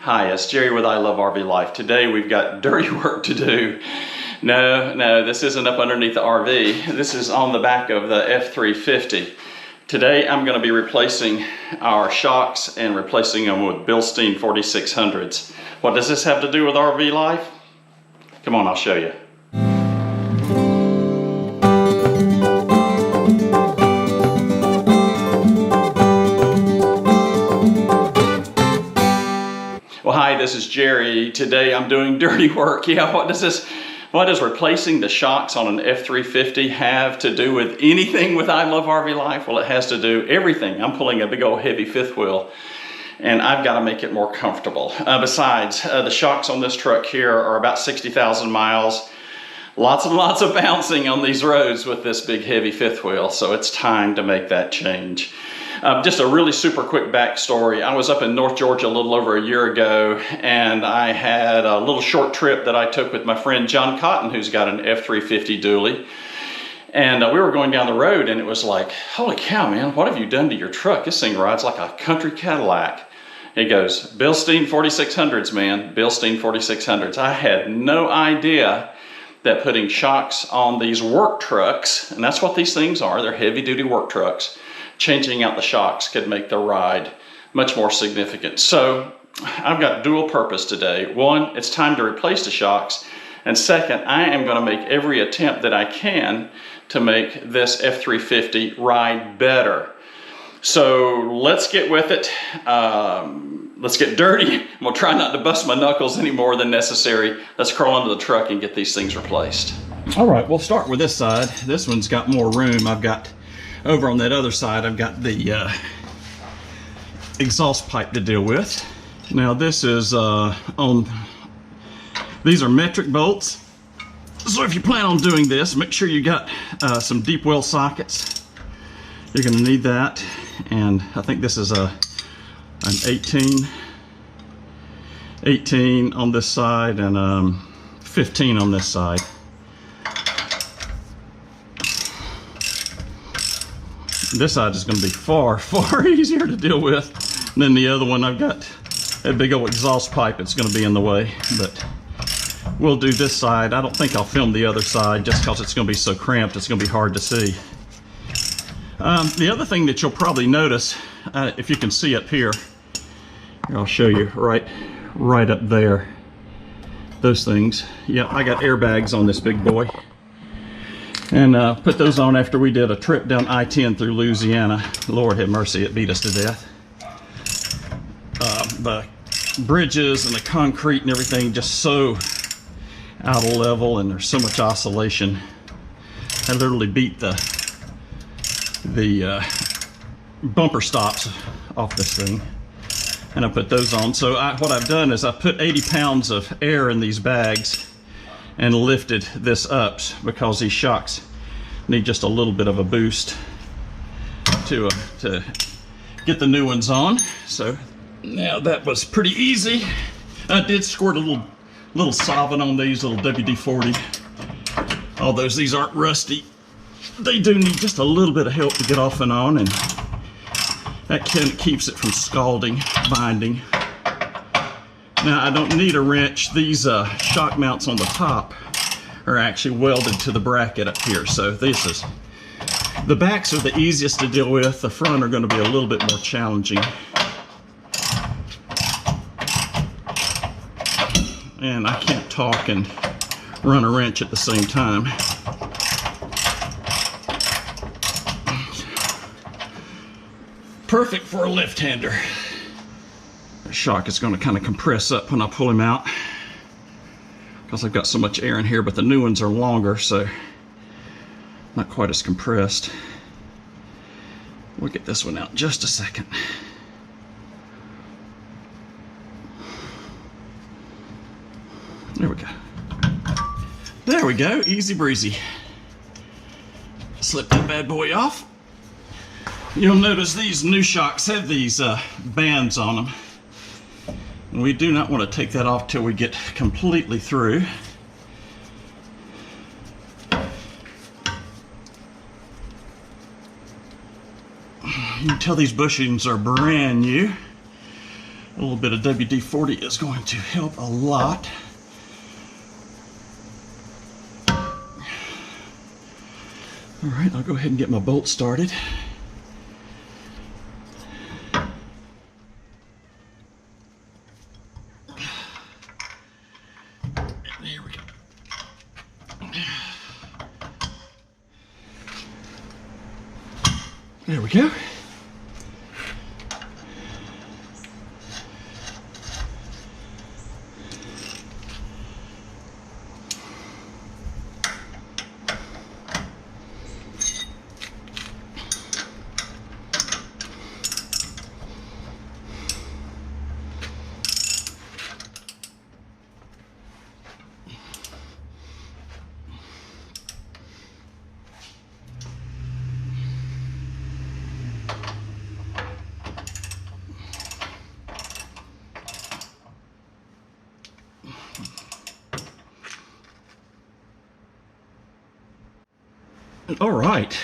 Hi, it's Jerry with I Love RV Life. Today we've got dirty work to do. No, this isn't up underneath the RV. This is on the back of the F350. Today I'm going to be replacing our shocks and replacing them with Bilstein 4600s. What does this have to do with RV life? Come on, I'll show you. Well, hi, this is Jerry. Today I'm doing dirty work. Yeah, what does replacing the shocks on an F350 have to do with anything with I Love RV Life? Well, it has to do everything. I'm pulling a big old heavy fifth wheel and I've got to make it more comfortable. Besides, the shocks on this truck here are about 60,000 miles. Lots and lots of bouncing on these roads with this big heavy fifth wheel, so it's time to make that change. Just a really super quick backstory. I was up in North Georgia a little over a year ago, and I had a little short trip that I took with my friend John Cotton, who's got an F350 dually. And we were going down the road, and it was like, holy cow, man, what have you done to your truck? This thing rides like a country Cadillac. He goes, Bilstein 4600s, man, Bilstein 4600s. I had no idea that putting shocks on these work trucks, and that's what these things are, they're heavy-duty work trucks, changing out the shocks could make the ride much more significant. So I've got dual purpose today. One, it's time to replace the shocks. And second, I am going to make every attempt that I can to make this F350 ride better. So let's get with it. Let's get dirty. I'm going to try not to bust my knuckles any more than necessary. Let's crawl into the truck and get these things replaced. All right, we'll start with this side. This one's got more room. I've got over on that other side, I've got the exhaust pipe to deal with. Now this is these are metric bolts. So if you plan on doing this, make sure you got some deep well sockets. You're gonna need that. And I think this is an 18 on this side and 15 on this side. This side is going to be far easier to deal with than the other one. I've got a big old exhaust pipe that's going to be in the way, but we'll do this side. I don't think I'll film the other side just because it's going to be so cramped. It's going to be hard to see. The other thing that you'll probably notice, if you can see up here, I'll show you right up there. Those things. Yeah, I got airbags on this big boy. And put those on after we did a trip down I-10 through Louisiana. Lord have mercy, it beat us to death. The bridges and the concrete and everything just so out of level, and there's so much oscillation. I literally beat the bumper stops off this thing. And I put those on. So what I've done is I put 80 pounds of air in these bags and lifted this up because these shocks need just a little bit of a boost to get the new ones on. So now that was pretty easy. I did squirt a little solvent on these, little WD-40. Although these aren't rusty, they do need just a little bit of help to get off and on, and that keeps it from scalding, binding. Now I don't need a wrench. These shock mounts on the top are actually welded to the bracket up here. So the backs are the easiest to deal with. The front are going to be a little bit more challenging. And I can't talk and run a wrench at the same time. Perfect for a left-hander. The shock is going to kind of compress up when I pull him out because I've got so much air in here, but the new ones are longer, so not quite as compressed. We'll get this one out in just a second. There we go. There we go, easy breezy. Slip that bad boy off. You'll notice these new shocks have these bands on them. And we do not want to take that off till we get completely through. You can tell these bushings are brand new. A little bit of WD-40 is going to help a lot. All right, I'll go ahead and get my bolt started. There we go. There we go. All right,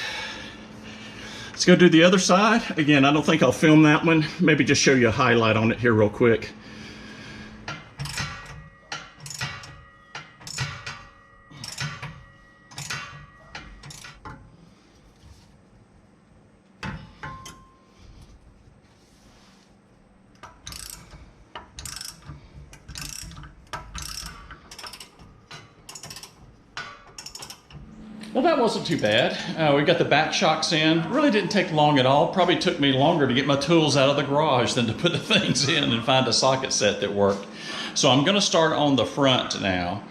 let's go do the other side. Again, I don't think I'll film that one. Maybe just show you a highlight on it here real quick. Well, that wasn't too bad. We got the back shocks in. Really didn't take long at all. Probably took me longer to get my tools out of the garage than to put the things in and find a socket set that worked. So I'm going to start on the front now.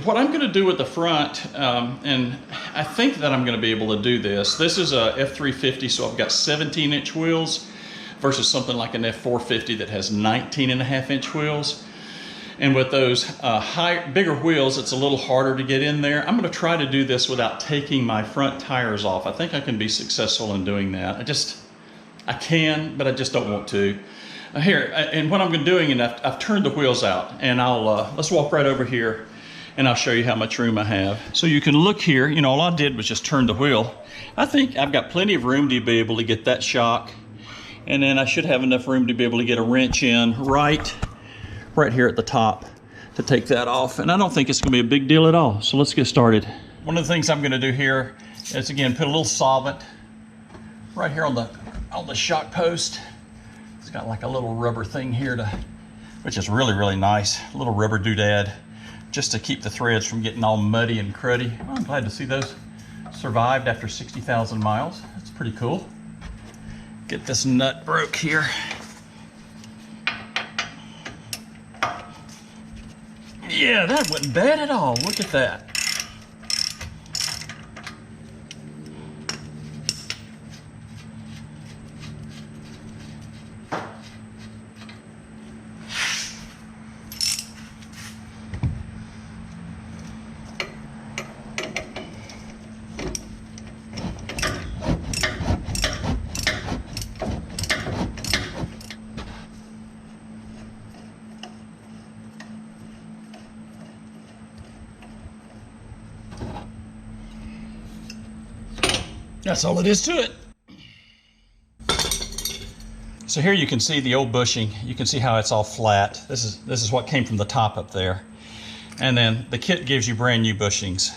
What I'm going to do with the front, and I think that I'm going to be able to do this. This is a F350, so I've got 17-inch wheels versus something like an F450 that has 19.5-inch wheels. And with those bigger wheels, it's a little harder to get in there. I'm going to try to do this without taking my front tires off. I think I can be successful in doing that. I can, but I just don't want to. Here, and what I'm doing, and I've turned the wheels out, and let's walk right over here, and I'll show you how much room I have. So you can look here, you know, all I did was just turn the wheel. I think I've got plenty of room to be able to get that shock, and then I should have enough room to be able to get a wrench in right here at the top to take that off. And I don't think it's gonna be a big deal at all. So let's get started. One of the things I'm gonna do here is, again, put a little solvent right here on the shock post. It's got like a little rubber thing here which is really, really nice. A little rubber doodad just to keep the threads from getting all muddy and cruddy. Well, I'm glad to see those survived after 60,000 miles. That's pretty cool. Get this nut broke here. Yeah, that wasn't bad at all. Look at that. That's all it is to it. So here you can see the old bushing. You can see how it's all flat. This is what came from the top up there. And then the kit gives you brand new bushings.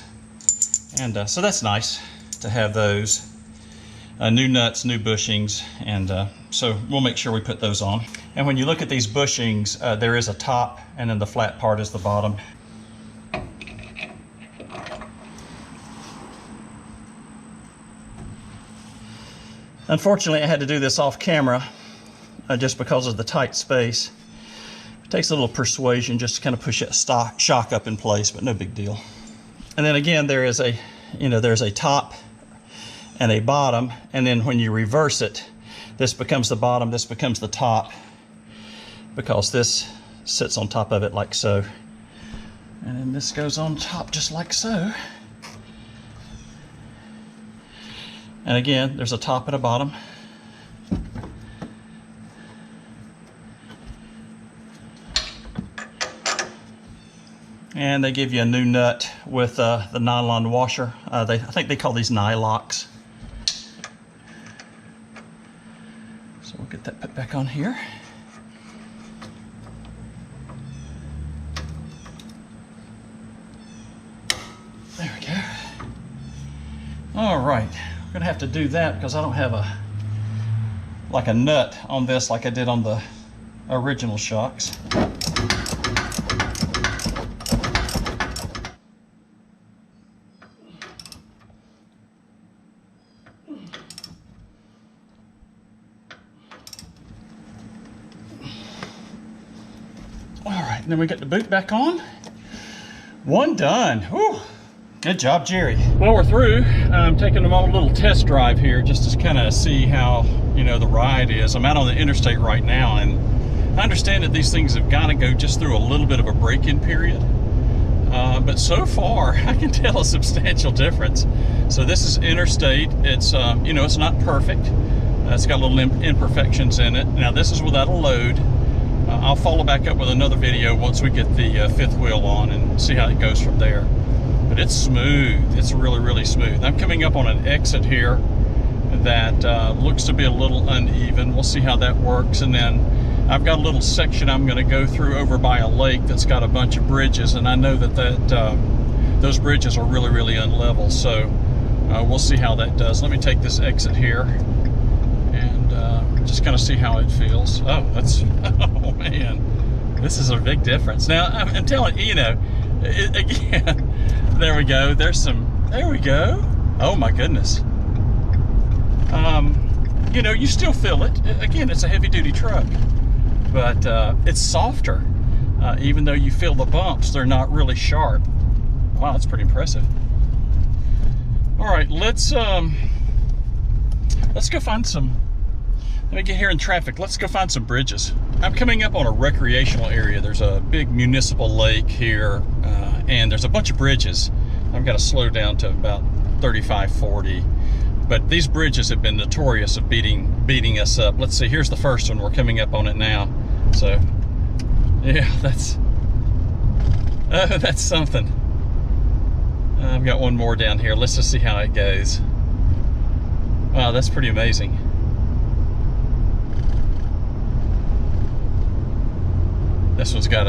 And so that's nice to have those. New nuts, new bushings, and so we'll make sure we put those on. And when you look at these bushings, there is a top, and then the flat part is the bottom. Unfortunately, I had to do this off camera just because of the tight space. It takes a little persuasion just to kind of push that shock up in place, but no big deal. And then again, there's a top and a bottom, and then when you reverse it, this becomes the bottom, this becomes the top, because this sits on top of it like so. And then this goes on top just like so. And again, there's a top and a bottom. And they give you a new nut with the nylon washer. I think they call these nylocks. So we'll get that put back on here. All right, I'm gonna have to do that because I don't have a nut on this like I did on the original shocks. All right, and then we get the boot back on. One done. Whew. Good job, Jerry. Well, we're through. I'm taking them on a little test drive here just to kind of see how, you know, the ride is. I'm out on the interstate right now, and I understand that these things have got to go just through a little bit of a break-in period. But so far, I can tell a substantial difference. So this is interstate. It's, you know, it's not perfect. It's got little imperfections in it. Now, this is without a load. I'll follow back up with another video once we get the fifth wheel on and see how it goes from there. But it's smooth. It's really, really smooth. I'm coming up on an exit here that looks to be a little uneven. We'll see how that works. And then I've got a little section I'm going to go through over by a lake that's got a bunch of bridges, and I know that those bridges are really, really unlevel. So we'll see how that does. Let me take this exit here and just kind of see how it feels. Oh, that's, oh man, this is a big difference. Now, I'm telling you, you know, again, there we go. There we go. Oh my goodness. You know, you still feel it. Again, it's a heavy duty truck, but it's softer. Even though you feel the bumps, they're not really sharp. Wow, that's pretty impressive. All right, let's go find some, let me get here in traffic. Let's go find some bridges. I'm coming up on a recreational area. There's a big municipal lake here, and there's a bunch of bridges. I've got to slow down to about 35, 40. But these bridges have been notorious of beating us up. Let's see, here's the first one. We're coming up on it now. So, yeah, that's something. I've got one more down here. Let's just see how it goes. Wow, that's pretty amazing. This one's got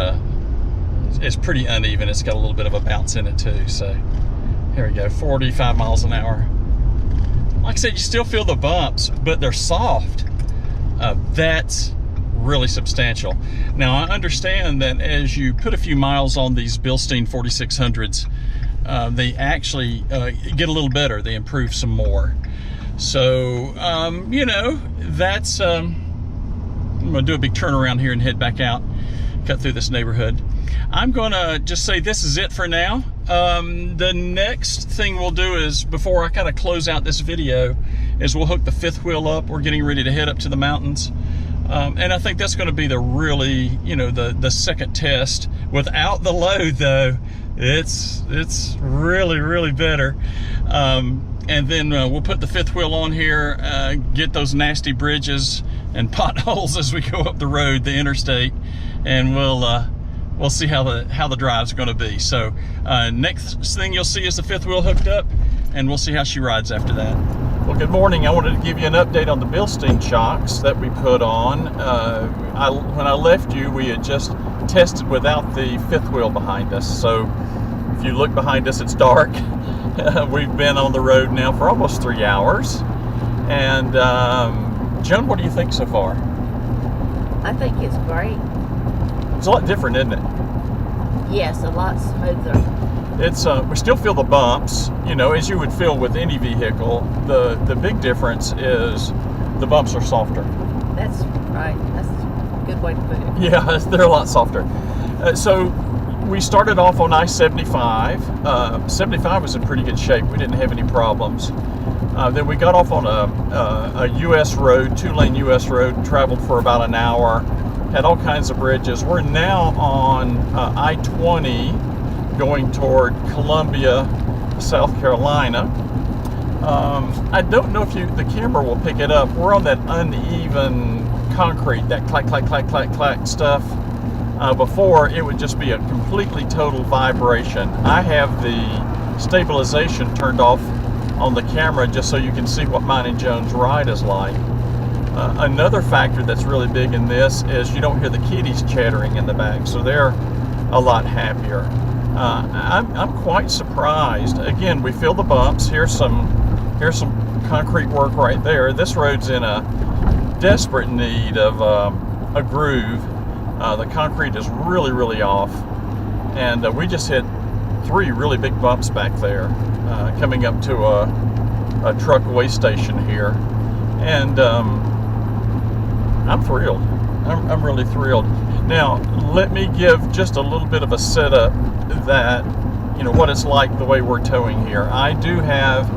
it's pretty uneven. It's got a little bit of a bounce in it too. So here we go, 45 miles an hour. Like I said, you still feel the bumps, but they're soft. That's really substantial. Now, I understand that as you put a few miles on these Bilstein 4600s, they actually get a little better. They improve some more. So, you know, that's, I'm gonna do a big turnaround here and head back out, cut through this neighborhood. I'm gonna just say this is it for now. The next thing we'll do is, before I kind of close out this video, is we'll hook the fifth wheel up. We're getting ready to head up to the mountains. And I think that's gonna be the really, you know, the second test. Without the load though, it's really, really better. And then we'll put the fifth wheel on here, get those nasty bridges and potholes as we go up the road, the interstate, and we'll see how the drive's going to be. So next thing you'll see is the fifth wheel hooked up, and we'll see how she rides after that. Well, good morning. I wanted to give you an update on the Bilstein shocks that we put on. When I left you, we had just tested without the fifth wheel behind us. So if you look behind us, it's dark. We've been on the road now for almost 3 hours. And Joan, what do you think so far? I think it's great. It's a lot different, isn't it? Yes, a lot smoother. It's we still feel the bumps, you know, as you would feel with any vehicle. The big difference is the bumps are softer. That's right. That's a good way to put it. Yeah, they're a lot softer. So we started off on I-75. 75 was in pretty good shape. We didn't have any problems. Then we got off on a U.S. road, 2-lane U.S. road, and traveled for about an hour. Had all kinds of bridges. We're now on I-20 going toward Columbia, South Carolina. I don't know if the camera will pick it up. We're on that uneven concrete, that clack, clack, clack, clack, clack stuff. Before, it would just be a completely total vibration. I have the stabilization turned off on the camera just so you can see what mine and Joan's ride is like. Another factor that's really big in this is you don't hear the kitties chattering in the back, so they're a lot happier. I'm quite surprised. Again, we feel the bumps. Here's some Here's some concrete work right there. This road's in a desperate need of a groove. The concrete is really, really off. And we just hit 3 really big bumps back there, coming up to a truck weigh station here. And I'm thrilled. I'm really thrilled. Now, let me give just a little bit of a setup that, you know, what it's like the way we're towing here. I do have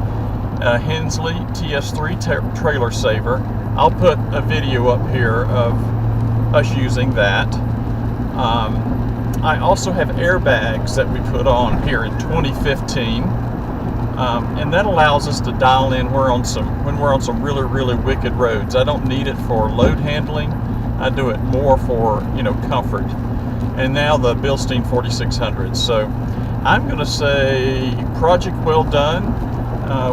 a Hensley TS3 trailer saver. I'll put a video up here of us using that. I also have airbags that we put on here in 2015, and that allows us to dial in when we're on some really, really wicked roads. I don't need it for load handling. I do it more for, you know, comfort. And now the Bilstein 4600. So I'm going to say project well done.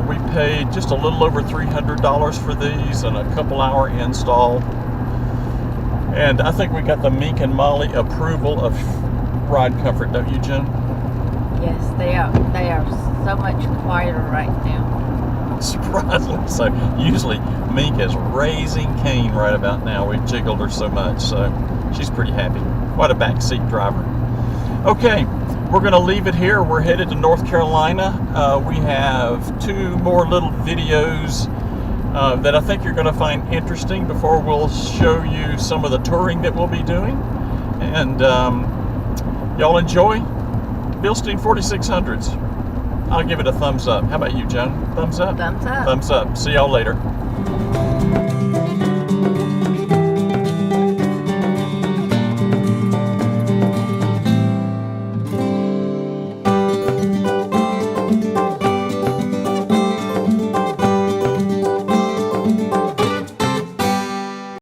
We paid just a little over $300 for these and a couple hour install. And I think we got the Mink and Molly approval of ride comfort, don't you, Jen? Yes, they are. They are so much quieter right now. Surprisingly so. Usually Mink is raising Cain right about now. We've jiggled her so much, so she's pretty happy. What a backseat driver. Okay, we're going to leave it here. We're headed to North Carolina. We have 2 more little videos that I think you're going to find interesting before we'll show you some of the touring that we'll be doing. And y'all enjoy Bilstein 4600s. I'll give it a thumbs up. How about you, Joan? Thumbs up? Thumbs up. Thumbs up. See y'all later.